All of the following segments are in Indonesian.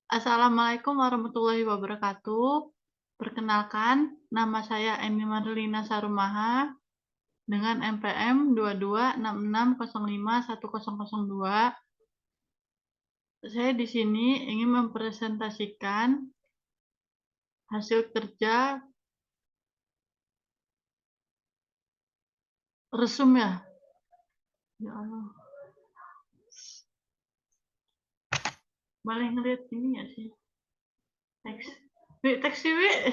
Assalamualaikum warahmatullahi wabarakatuh. Perkenalkan, nama saya Eni Marlina Sarumaha dengan NPM 2266051002. Saya di sini ingin mempresentasikan hasil kerja resum ya. Ya Allah. Boleh ngeliat ini ya sih? Teks. Teks sih, Wi.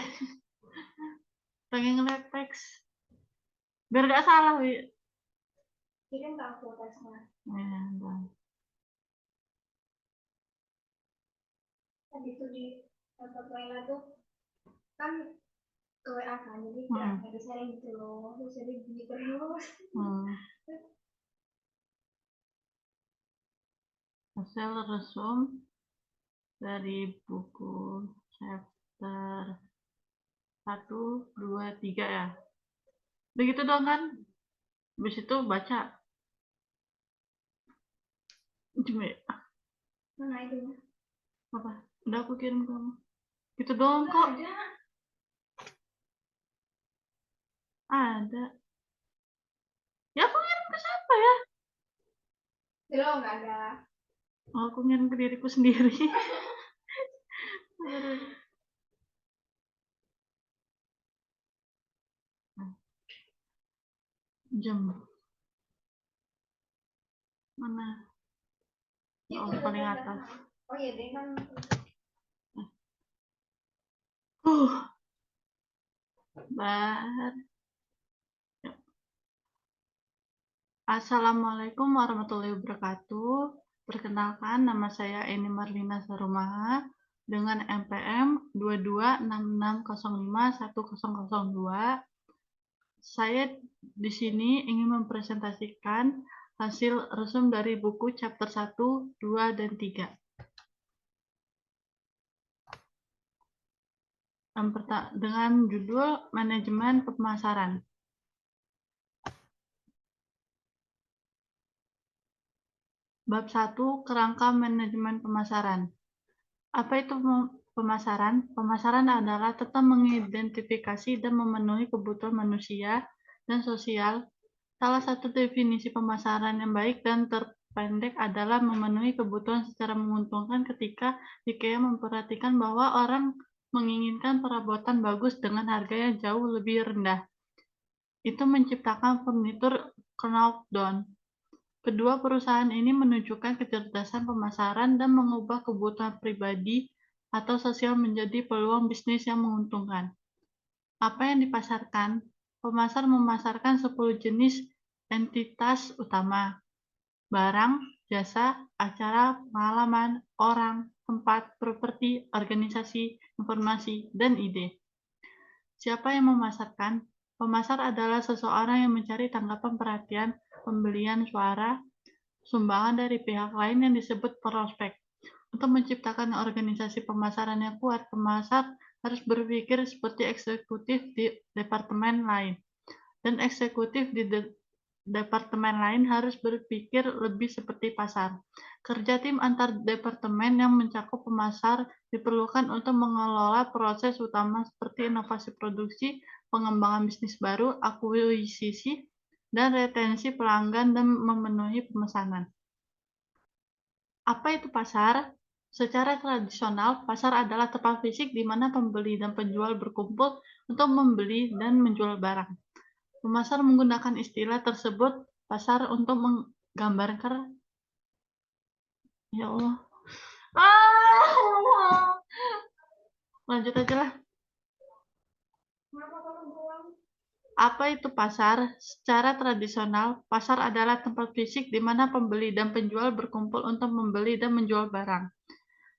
Pengen ngeliat teks. Biar gak salah, Wi. Kirim ke aku teksnya. Ya, Tadi itu di tempat WA tuh kan ke WA kan, jadi Hmm. ada sharing gitu loh, terus jadi bunyi terus. Hasil resum dari buku chapter 1, 2, 3 ya. Begitu dong kan? Habis itu baca. Cuma Mana itu? apa? Udah aku kirim ke kamu. Gitu doang kok. Ada. Ada. Ya aku ngirim ke siapa ya? Belum, nggak ada. Oh, aku ngirim ke diriku sendiri. Jam. Mana? Oh, paling atas. Oh iya, deh kan. Bar. Assalamualaikum warahmatullahi wabarakatuh. Perkenalkan, nama saya Eni Marlina Sarumaha dengan NPM 2266051002. Saya di sini ingin mempresentasikan hasil resum dari buku chapter 1, 2, dan 3. Dengan judul Manajemen Pemasaran. Bab 1, Kerangka Manajemen Pemasaran. Apa itu pemasaran? Pemasaran adalah tentang mengidentifikasi dan memenuhi kebutuhan manusia dan sosial. Salah satu definisi pemasaran yang baik dan terpendek adalah memenuhi kebutuhan secara menguntungkan ketika IKEA memperhatikan bahwa orang menginginkan perabotan bagus dengan harga yang jauh lebih rendah. Itu menciptakan furnitur Knockdown. Kedua perusahaan ini menunjukkan kecerdasan pemasaran dan mengubah kebutuhan pribadi atau sosial menjadi peluang bisnis yang menguntungkan. Apa yang dipasarkan? Pemasar memasarkan 10 jenis entitas utama: barang, jasa, acara, pengalaman, orang, tempat, properti, organisasi, informasi, dan ide. Siapa yang memasarkan? Pemasar adalah seseorang yang mencari tanggapan perhatian, pembelian suara, sumbangan dari pihak lain yang disebut prospek. Untuk menciptakan organisasi pemasaran yang kuat, pemasar harus berpikir seperti eksekutif di departemen lain, dan eksekutif di departemen lain harus berpikir lebih seperti pasar. Kerja tim antar departemen yang mencakup pemasar diperlukan untuk mengelola proses utama seperti inovasi produksi, pengembangan bisnis baru, akuisisi, dan retensi pelanggan dan memenuhi pemesanan. Apa itu pasar? Secara tradisional, pasar adalah tempat fisik di mana pembeli dan penjual berkumpul untuk membeli dan menjual barang. Pemasar menggunakan istilah tersebut pasar untuk menggambarkan ya Allah. Lanjut aja lah. Apa itu pasar? Secara tradisional, pasar adalah tempat fisik di mana pembeli dan penjual berkumpul untuk membeli dan menjual barang.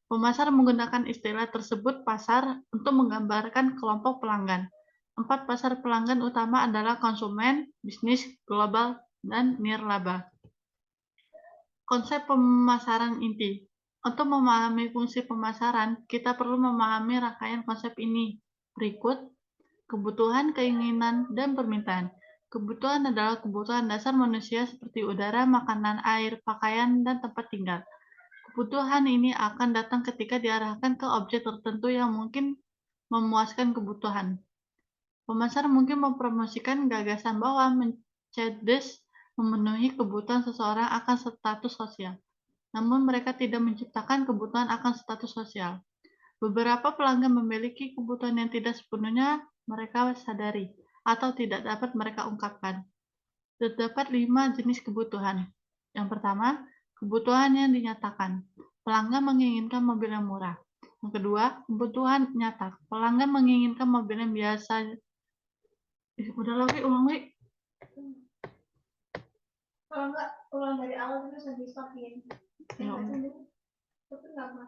Pemasar menggunakan istilah tersebut pasar untuk menggambarkan kelompok pelanggan. 4 pasar pelanggan utama adalah konsumen, bisnis, global, dan nirlaba. Konsep pemasaran inti. Untuk memahami fungsi pemasaran, kita perlu memahami rangkaian konsep ini. Berikut: kebutuhan, keinginan, dan permintaan. Kebutuhan adalah kebutuhan dasar manusia seperti udara, makanan, air, pakaian, dan tempat tinggal. Kebutuhan ini akan datang ketika diarahkan ke objek tertentu yang mungkin memuaskan kebutuhan. Pemasar mungkin mempromosikan gagasan bahwa Mercedes memenuhi kebutuhan seseorang akan status sosial, namun mereka tidak menciptakan kebutuhan akan status sosial. Beberapa pelanggan memiliki kebutuhan yang tidak sepenuhnya mereka sadari atau tidak dapat mereka ungkapkan. Terdapat 5 jenis kebutuhan. Yang pertama, kebutuhan yang dinyatakan. Pelanggan menginginkan mobil yang murah. Yang kedua, kebutuhan nyata. Pelanggan menginginkan mobil yang biasa. Udah lagi, ulang lagi. Kalau enggak ulang dari awal terus nanti stopin. Ya, Enggak sendiri. Tapi enggak apa.